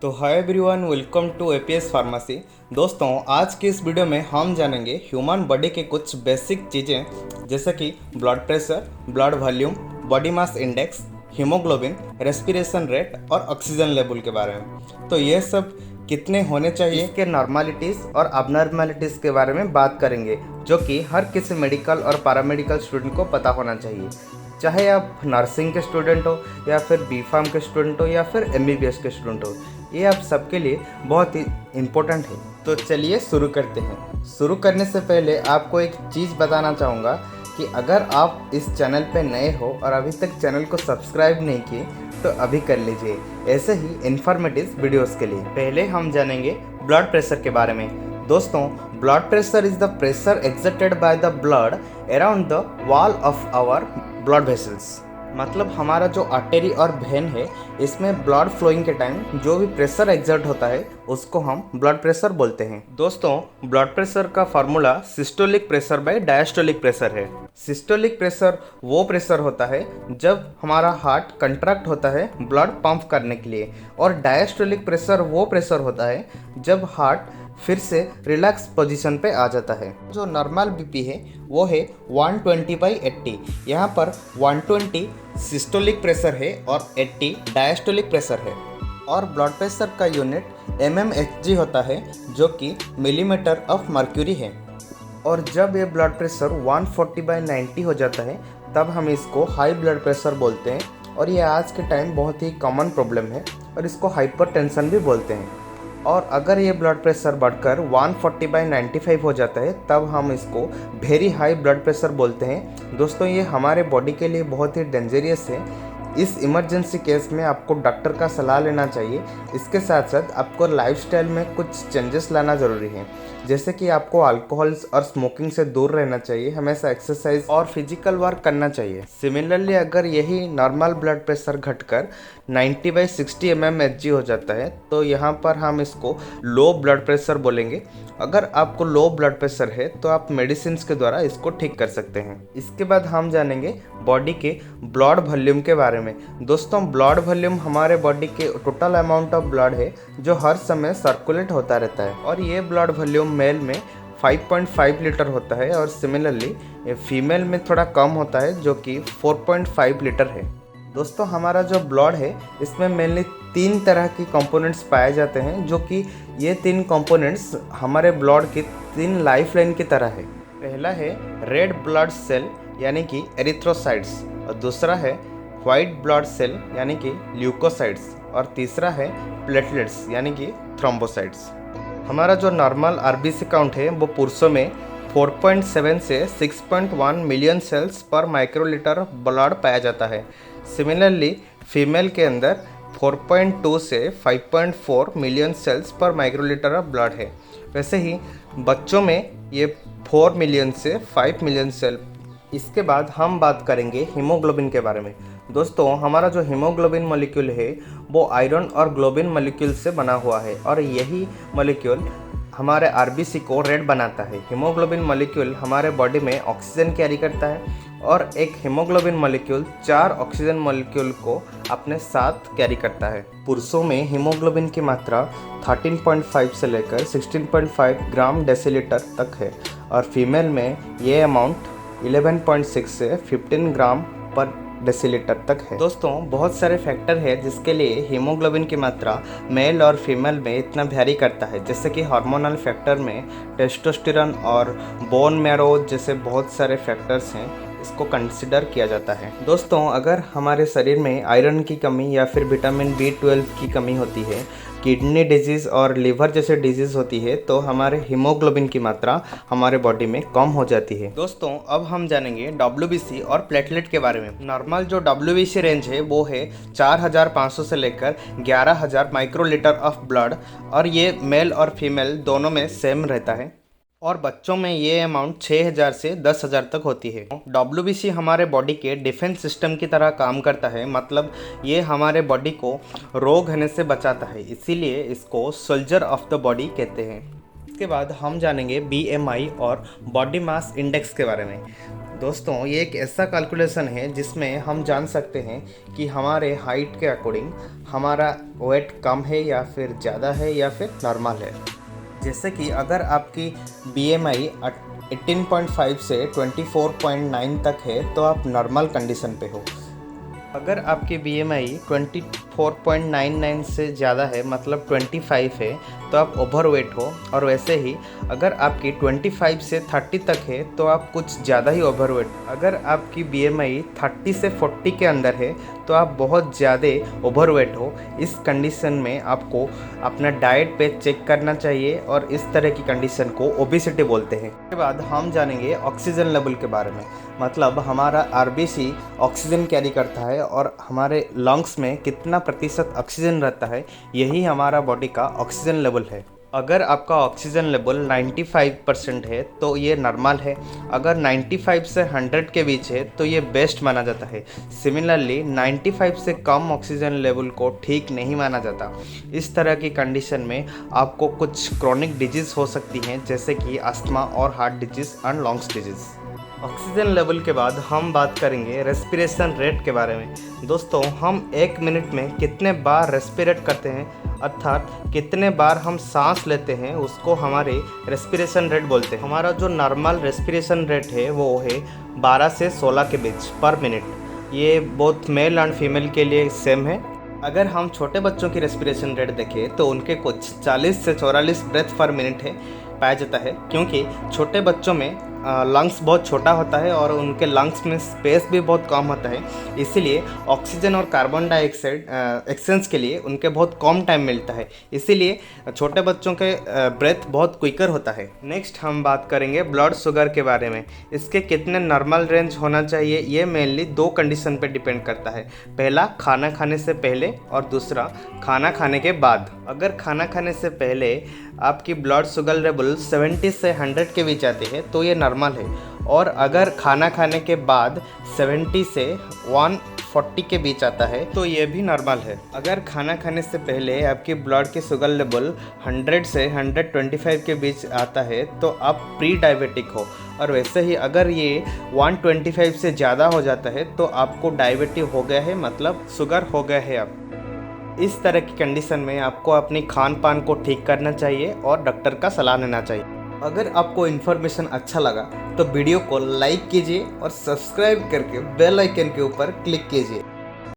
तो hi everyone, welcome to APS pharmacy. दोस्तों, आज की इस वीडियो में हम जानेंगे ह्यूमन बॉडी के कुछ बेसिक चीज़ें जैसे कि blood pressure, blood volume, body mass index, haemoglobin, respiration rate और ऑक्सीजन लेवल के बारे में। तो ये सब कितने होने चाहिए, इसके नॉर्मलिटीज़ और अबनॉर्मलिटीज़ के बारे में बात करेंगे, जो कि हर किसी मेडिकल और पैरामेडिकल स्टूडेंट को पता होना चाहिए, चाहे आप नर्सिंग के स्टूडेंट हो या फिर बी फार्म के स्टूडेंट हो या फिर एमबीबीएस के स्टूडेंट हो। ये आप सबके लिए बहुत ही इम्पोर्टेंट है। तो चलिए शुरू करते हैं। शुरू करने से पहले आपको एक चीज़ बताना चाहूँगा कि अगर आप इस चैनल पे नए हो और अभी तक चैनल को सब्सक्राइब नहीं किए तो अभी कर लीजिए, ऐसे ही इन्फॉर्मेटिव वीडियोस के लिए। पहले हम जानेंगे ब्लड प्रेशर के बारे में। दोस्तों, blood pressure is the pressure exerted by the blood around the wall of our blood vessels. मतलब हमारा जो आर्टरी और वेन है, इसमें ब्लड फ्लोइंग के टाइम जो भी प्रेशर एक्सर्ट होता है उसको हम ब्लड प्रेशर बोलते हैं। दोस्तों, ब्लड प्रेशर का formula systolic pressure by diastolic pressure है। सिस्टोलिक प्रेशर वो प्रेशर होता है जब हमारा हार्ट कंट्रैक्ट होता है ब्लड पंप करने के लिए, और डायस्टोलिक प्रेशर वो प्रेशर होता है जब हार्ट फिर से रिलैक्स पोजीशन पे आ जाता है। जो नॉर्मल बीपी है वो है 120/80। यहाँ पर 120 सिस्टोलिक प्रेशर है और 80 डायस्टोलिक प्रेशर है। और ब्लड प्रेशर का यूनिट mmHg होता है, जो कि मिलीमीटर ऑफ मर्क्यूरी है। और जब ये ब्लड प्रेशर 140/90 हो जाता है तब हम इसको हाई ब्लड प्रेशर बोलते हैं, और ये आज के टाइम बहुत ही कॉमन प्रॉब्लम है और इसको हाइपरटेंशन भी बोलते हैं। और अगर ये ब्लड प्रेशर बढ़कर 140/95 हो जाता है तब हम इसको वेरी हाई ब्लड प्रेशर बोलते हैं। दोस्तों, ये हमारे बॉडी के लिए बहुत ही डेंजरियस है। इस इमरजेंसी केस में आपको डॉक्टर का सलाह लेना चाहिए। इसके साथ साथ आपको लाइफस्टाइल में कुछ चेंजेस लाना ज़रूरी है, जैसे कि आपको अल्कोहल और स्मोकिंग से दूर रहना चाहिए, हमेशा एक्सरसाइज और फिजिकल वर्क करना चाहिए। सिमिलरली, अगर यही नॉर्मल ब्लड प्रेशर घटकर 90/60 mmHg हो जाता है तो यहाँ पर हम इसको लो ब्लड प्रेशर बोलेंगे। अगर आपको लो ब्लड प्रेशर है तो आप मेडिसिन के द्वारा इसको ठीक कर सकते हैं। इसके बाद हम जानेंगे बॉडी के ब्लड वॉल्यूम के बारे में। दोस्तों, ब्लड वॉल्यूम हमारे बॉडी के टोटल अमाउंट ऑफ ब्लड है जो हर समय सर्कुलेट होता रहता है, और ये ब्लड वॉल्यूम मेल में 5.5 लीटर होता है और सिमिलरली ये फीमेल में थोड़ा कम होता है, जो कि 4.5 लीटर है। दोस्तों, हमारा जो ब्लड है इसमें मेनली 3 तरह की कंपोनेंट्स पाए जाते हैं, जो कि ये 3 कंपोनेंट्स हमारे ब्लड की 3 लाइफ लाइन की तरह है। पहला है रेड ब्लड सेल यानी कि एरिथ्रोसाइट्स, और दूसरा है वाइट ब्लड सेल यानी कि ल्यूकोसाइट्स, और तीसरा है प्लेटलेट्स यानी कि थ्रोम्बोसाइट्स। हमारा जो नॉर्मल आरबीसी काउंट है वो पुरुषों में 4.7 से 6.1 मिलियन सेल्स पर माइक्रोलीटर ब्लड पाया जाता है। सिमिलरली, फीमेल के अंदर 4.2 से 5.4 मिलियन सेल्स पर माइक्रोलीटर ऑफ ब्लड है। वैसे ही बच्चों में ये 4 मिलियन से 5 मिलियन सेल। इसके बाद हम बात करेंगे हीमोग्लोबिन के बारे में। दोस्तों, हमारा जो हीमोग्लोबिन मॉलिक्यूल है वो आयरन और ग्लोबिन मॉलिक्यूल से बना हुआ है, और यही मॉलिक्यूल हमारे आरबीसी को रेड बनाता है। हीमोग्लोबिन मॉलिक्यूल हमारे बॉडी में ऑक्सीजन कैरी करता है, और एक हीमोग्लोबिन मॉलिक्यूल 4 ऑक्सीजन मॉलिक्यूल को अपने साथ कैरी करता है। पुरुषों में हीमोग्लोबिन की मात्रा 13.5 से लेकर 16.5 ग्राम डेसीलीटर तक है, और फीमेल में ये अमाउंट 11.6 से 15 ग्राम पर डेसीलीटर तक है। दोस्तों, बहुत सारे फैक्टर है जिसके लिए हीमोग्लोबिन की मात्रा मेल और फीमेल में इतना वैरी करता है, जैसे कि हार्मोनल फैक्टर में टेस्टोस्टेरोन और बोन मैरो जैसे बहुत सारे फैक्टर्स हैं, इसको कंसिडर किया जाता है। दोस्तों, अगर हमारे शरीर में आयरन की कमी या फिर विटामिन B12 की कमी होती है, किडनी डिजीज़ और लिवर जैसे डिजीज़ होती है, तो हमारे हीमोग्लोबिन की मात्रा हमारे बॉडी में कम हो जाती है। दोस्तों, अब हम जानेंगे WBC और प्लेटलेट के बारे में। नॉर्मल जो WBC रेंज है वो है 4500 से लेकर 11000 माइक्रोलीटर ऑफ ब्लड, और ये मेल और फीमेल दोनों में सेम रहता है, और बच्चों में ये अमाउंट 6000 से 10000 तक होती है। WBC हमारे बॉडी के डिफेंस सिस्टम की तरह काम करता है, मतलब ये हमारे बॉडी को रोग होने से बचाता है, इसीलिए इसको सोल्जर ऑफ द बॉडी कहते हैं। इसके बाद हम जानेंगे BMI और बॉडी मास इंडेक्स के बारे में। दोस्तों ये एक ऐसा कैलकुलेशन है जिसमें हम जान सकते हैं कि हमारे हाइट के अकॉर्डिंग हमारा वेट कम है या फिर ज़्यादा है या फिर नॉर्मल है। जैसे कि अगर आपकी BMI 18.5 से 24.9 तक है तो आप नॉर्मल कंडीशन पे हो। अगर आपकी BMI 24.99 से ज़्यादा है मतलब 25 है तो आप ओवरवेट हो, और वैसे ही अगर आपकी 25 से 30 तक है तो आप कुछ ज़्यादा ही ओवरवेट। अगर आपकी BMI 30 से 40 के अंदर है तो आप बहुत ज़्यादा ओवरवेट हो। इस कंडीशन में आपको अपना डाइट पे चेक करना चाहिए और इस तरह की कंडीशन को ओबेसिटी बोलते हैं। उसके बाद हम जानेंगे ऑक्सीजन लेवल के बारे में, मतलब हमारा RBC ऑक्सीजन कैरी करता है और हमारे लंग्स में कितना प्रतिशत ऑक्सीजन रहता है, यही हमारा बॉडी का ऑक्सीजन लेवल है। अगर आपका ऑक्सीजन लेवल 95% है तो ये नॉर्मल है। अगर 95 से 100 के बीच है तो ये बेस्ट माना जाता है। सिमिलरली 95 से कम ऑक्सीजन लेवल को ठीक नहीं माना जाता। इस तरह की कंडीशन में आपको कुछ क्रॉनिक डिजीज़ हो सकती हैं, जैसे कि अस्थमा और heart disease and lungs disease. Oxygen level के बाद हम बात करेंगे रेस्पिरेशन रेट के बारे में। दोस्तों हम 1 मिनट में कितने बार रेस्पिरेट करते हैं, अर्थात कितने बार हम सांस लेते हैं, उसको हमारे रेस्पिरेशन रेट बोलते हैं। हमारा जो नॉर्मल रेस्पिरेशन रेट है वो है 12 से 16 के बीच पर मिनट। ये बोथ मेल एंड फीमेल के लिए सेम है। अगर हम छोटे बच्चों की रेस्पिरेशन रेट देखें तो उनके कुछ 40 से 44 ब्रेथ पर मिनट है पाया जाता है, क्योंकि छोटे बच्चों में लंग्स बहुत छोटा होता है और उनके लंग्स में स्पेस भी बहुत कम होता है, इसीलिए ऑक्सीजन और कार्बन डाइऑक्साइड एक्सचेंज के लिए उनके बहुत कम टाइम मिलता है, इसीलिए छोटे बच्चों के ब्रेथ बहुत क्विकर होता है। नेक्स्ट हम बात करेंगे ब्लड शुगर के बारे में। इसके कितने नॉर्मल रेंज होना चाहिए, ये मेनली 2 कंडीशन पे डिपेंड करता है। पहला खाना खाने से पहले और दूसरा खाना खाने के बाद। अगर खाना खाने से पहले आपकी ब्लड शुगर लेवल 70 से 100 के बीच आती है तो ये नॉर्मल है, और अगर खाना खाने के बाद 70 से 140 के बीच आता है तो ये भी नॉर्मल है। अगर खाना खाने से पहले आपकी ब्लड के शुगर लेवल 100 से 125 के बीच आता है तो आप प्री डायबिटिक हो, और वैसे ही अगर ये 125 से ज़्यादा हो जाता है तो आपको डायबिटिक हो गया है, मतलब शुगर हो गया है आप। इस तरह की कंडीशन में आपको अपनी खान पान को ठीक करना चाहिए और डॉक्टर का सलाह लेना चाहिए। अगर आपको इन्फॉर्मेशन अच्छा लगा तो वीडियो को लाइक कीजिए और सब्सक्राइब करके बेल आइकन के ऊपर क्लिक कीजिए।